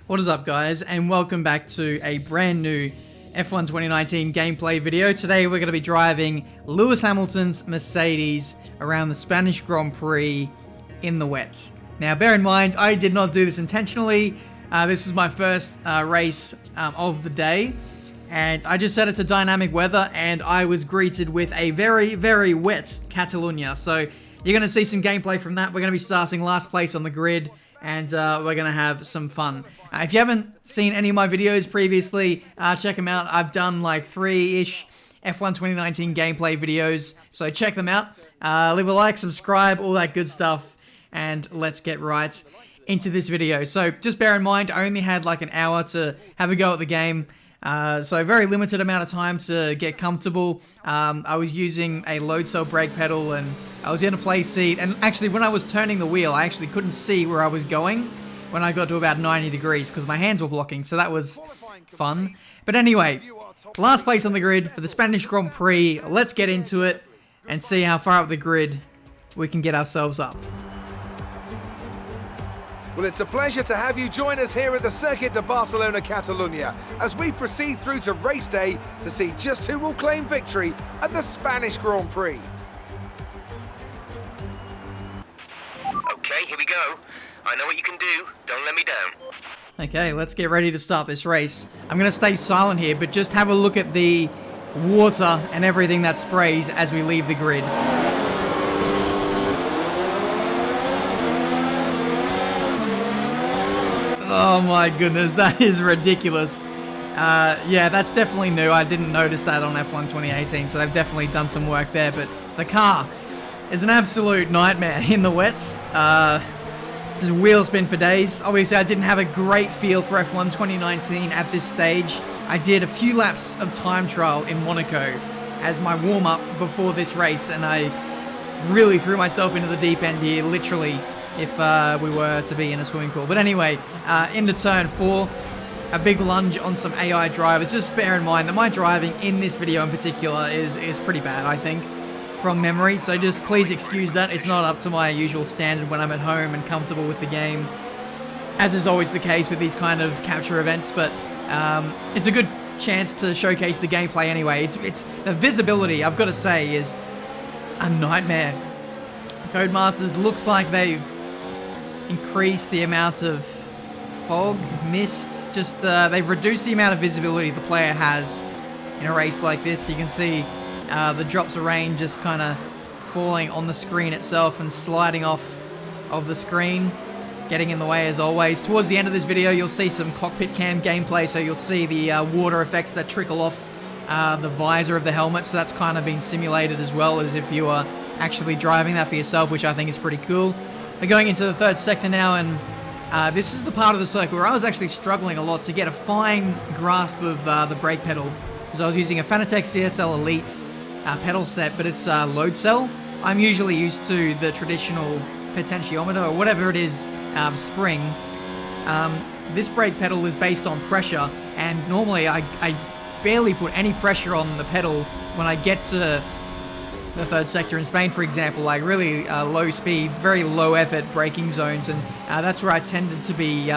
What is up, guys, and welcome back to a brand new F1 2019 gameplay video. Today we're going to be driving Lewis Hamilton's Mercedes around the Spanish Grand Prix in the wet. Now bear in mind, I did not do this intentionally. This is my first race of the day, and I just set it to dynamic weather, and I was greeted with a very, very wet Catalunya. So you're going to see some gameplay from that. We're going to be starting last place on the grid, and we're going to have some fun. If you haven't seen any of my videos previously, check them out. I've done like 3-ish F1 2019 gameplay videos, so check them out. Leave a like, subscribe, all that good stuff, and let's get right into this video. So just bear in mind, I only had like an hour to have a go at the game. So very limited amount of time to get comfortable. I was using a load cell brake pedal, and I was in a play seat, and actually when I was turning the wheel, I actually couldn't see where I was going when I got to about 90 degrees because my hands were blocking, so that was fun. But anyway, last place on the grid for the Spanish Grand Prix. Let's get into it and see how far up the grid we can get ourselves up. Well, it's a pleasure to have you join us here at the Circuit de Barcelona, Catalunya, as we proceed through to race day to see just who will claim victory at the Spanish Grand Prix. Okay, here we go. I know what you can do. Don't let me down. Okay, let's get ready to start this race. I'm going to stay silent here, but just have a look at the water and everything that sprays as we leave the grid. Oh my goodness, that is ridiculous. Yeah, that's definitely new. I didn't notice that on F1 2018, so they've definitely done some work there, but the car is an absolute nightmare in the wet. Just wheel spin for days. Obviously, I didn't have a great feel for F1 2019 at this stage. I did a few laps of time trial in Monaco as my warm-up before this race, and I really threw myself into the deep end here, literally, if we were to be in a swimming pool. But anyway, into turn 4, a big lunge on some AI drivers. Just bear in mind that my driving in this video in particular is pretty bad, I think, from memory. So just please excuse that. It's not up to my usual standard when I'm at home and comfortable with the game, as is always the case with these kind of capture events. But it's a good chance to showcase the gameplay anyway. It's the visibility, I've got to say, is a nightmare. Codemasters looks like they've increased the amount of fog, mist, just they've reduced the amount of visibility the player has in a race like this. You can see the drops of rain just kind of falling on the screen itself and sliding off of the screen, getting in the way as always. Towards the end of this video, you'll see some Cockpit Cam gameplay, so you'll see the water effects that trickle off the visor of the helmet, so that's kind of been simulated as well as if you are actually driving that for yourself, which I think is pretty cool. We're going into the third sector now, and this is the part of the circuit where I was actually struggling a lot to get a fine grasp of the brake pedal, because I was using a Fanatec CSL Elite pedal set, but it's load cell. I'm usually used to the traditional potentiometer, or whatever it is, spring. This brake pedal is based on pressure, and normally I barely put any pressure on the pedal when I get to the third sector in Spain, for example, like really low speed, very low effort braking zones, and that's where I tended to be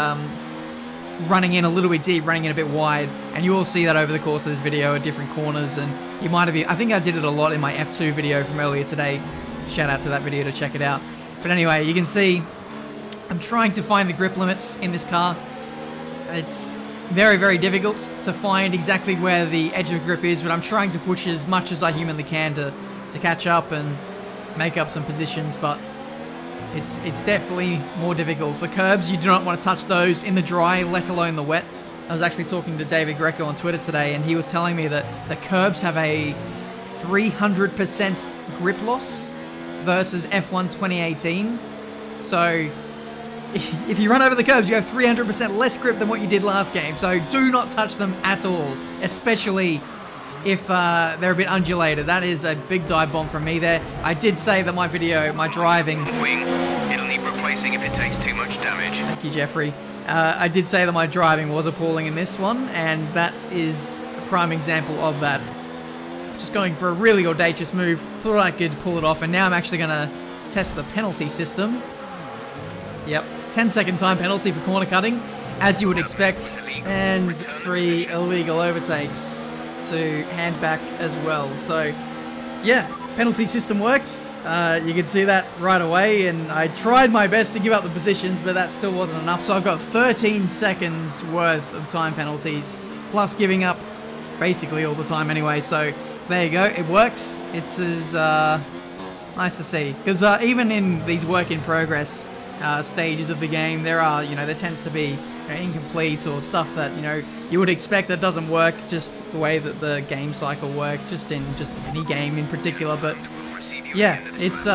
running in a little bit deep, running in a bit wide, and you will see that over the course of this video at different corners, and you might have, I think I did it a lot in my F2 video from earlier today. Shout out to that video to check it out. But anyway, you can see I'm trying to find the grip limits in this car. It's very, very difficult to find exactly where the edge of grip is, but I'm trying to push as much as I humanly can to catch up and make up some positions, but it's definitely more difficult. The curbs, you do not want to touch those in the dry, let alone the wet. I was actually talking to David Greco on Twitter today, and he was telling me that the curbs have a 300% grip loss versus F1 2018. So if you run over the curbs, you have 300% less grip than what you did last game. So do not touch them at all, especially if they're a bit undulated. That is a big dive bomb from me there. I did say that my video, my driving... Wing. It'll need replacing if it takes too much damage. Thank you, Jeffrey. I did say that my driving was appalling in this one, and that is a prime example of that. Just going for a really audacious move. Thought I could pull it off, and now I'm actually going to test the penalty system. Yep, 10-second time penalty for corner cutting. as you would expect, and 3 illegal overtakes to hand back as well. So, yeah, penalty system works. You can see that right away, and I tried my best to give up the positions, but that still wasn't enough. So I've got 13 seconds worth of time penalties, plus giving up basically all the time anyway. So there you go, it works. It's nice to see, because even in these work in progress stages of the game, there tends to be incomplete or stuff that you would expect that doesn't work, just the way that the game cycle works, just any game in particular. But yeah, it's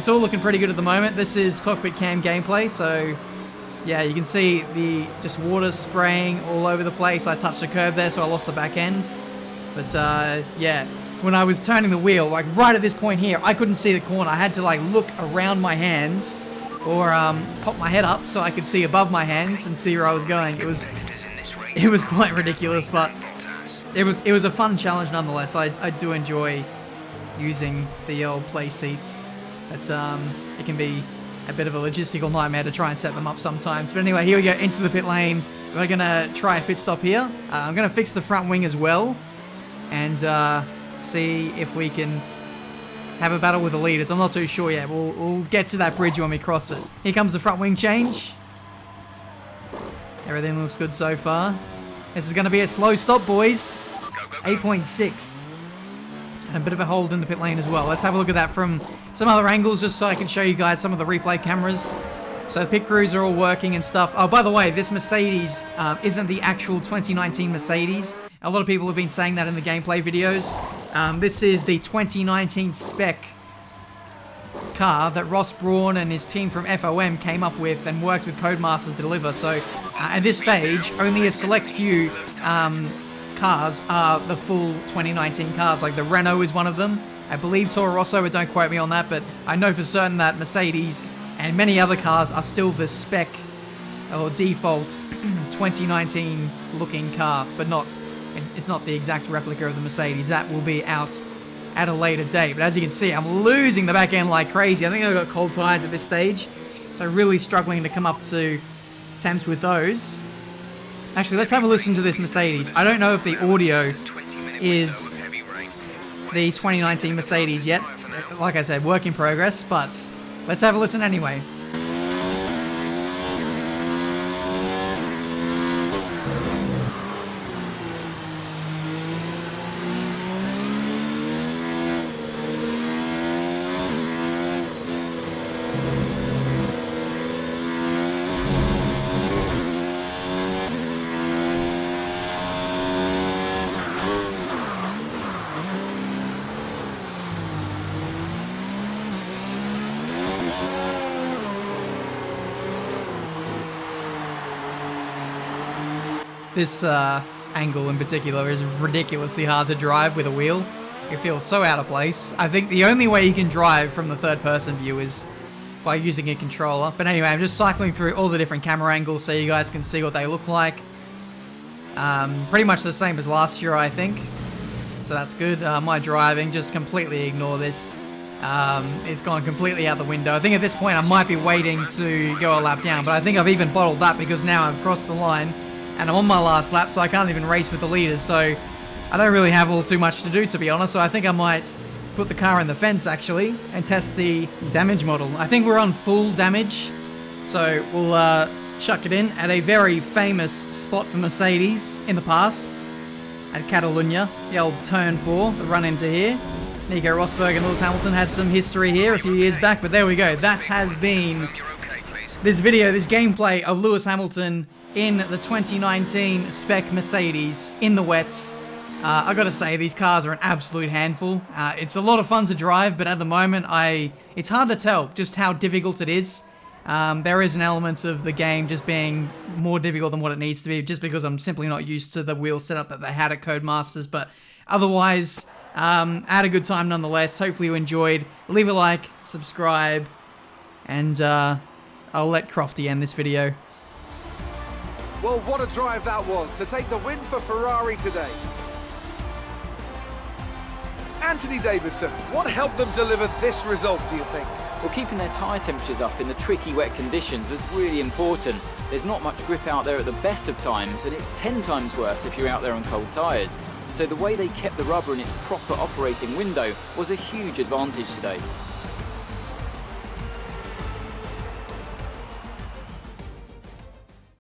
all looking pretty good at the moment. This is Cockpit Cam gameplay, so yeah, you can see the just water spraying all over the place. I touched a curb there, so I lost the back end. But yeah, when I was turning the wheel, like right at this point here, I couldn't see the corner. I had to like look around my hands or pop my head up so I could see above my hands and see where I was going. It was quite ridiculous, but it was a fun challenge nonetheless. I do enjoy using the old play seats, but it can be a bit of a logistical nightmare to try and set them up sometimes. But anyway, here we go into the pit lane. We're gonna try a pit stop here. I'm gonna fix the front wing as well, and see if we can have a battle with the leaders. I'm not too sure yet. We'll get to that bridge when we cross it. Here comes the front wing change. Everything looks good so far. This is going to be a slow stop, boys. 8.6. And a bit of a hold in the pit lane as well. Let's have a look at that from some other angles, just so I can show you guys some of the replay cameras. So the pit crews are all working and stuff. Oh, by the way, this Mercedes isn't the actual 2019 Mercedes. A lot of people have been saying that in the gameplay videos. This is the 2019 spec car that Ross Brawn and his team from FOM came up with and worked with Codemasters to deliver. So at this stage, only a select few cars are the full 2019 cars. Like the Renault is one of them. I believe Toro Rosso, but don't quote me on that. But I know for certain that Mercedes and many other cars are still the spec or default 2019 looking car, but it's not the exact replica of the Mercedes. That will be out at a later date. But as you can see, I'm losing the back end like crazy. I think I've got cold tires at this stage, so really struggling to come up to temps with those. Actually, let's have a listen to this Mercedes. I don't know if the audio is the 2019 Mercedes yet. Like I said, work in progress, but let's have a listen anyway. This angle in particular is ridiculously hard to drive with a wheel. It feels so out of place. I think the only way you can drive from the third person view is by using a controller. But anyway, I'm just cycling through all the different camera angles so you guys can see what they look like. Pretty much the same as last year, I think. So that's good. My driving, just completely ignore this. It's gone completely out the window. I think at this point I might be waiting to go a lap down, but I think I've even bottled that because now I've crossed the line and I'm on my last lap, so I can't even race with the leaders. So I don't really have all too much to do, to be honest. So I think I might put the car in the fence actually and test the damage model. I think we're on full damage, so we'll chuck it in at a very famous spot for Mercedes in the past at Catalunya, the old turn 4, the run into here. Nico Rosberg and Lewis Hamilton had some history here a few years back, but there we go. That has been this video, this gameplay of Lewis Hamilton in the 2019 spec Mercedes in the wets. I gotta say, these cars are an absolute handful. It's a lot of fun to drive, but at the moment, it's hard to tell just how difficult it is. There is an element of the game just being more difficult than what it needs to be, just because I'm simply not used to the wheel setup that they had at Codemasters. But otherwise, I had a good time nonetheless. Hopefully you enjoyed. Leave a like, subscribe, and I'll let Crofty end this video. Well, what a drive that was to take the win for Ferrari today. Anthony Davidson, what helped them deliver this result, do you think? Well, keeping their tyre temperatures up in the tricky wet conditions was really important. There's not much grip out there at the best of times, and it's 10 times worse if you're out there on cold tyres. So the way they kept the rubber in its proper operating window was a huge advantage today.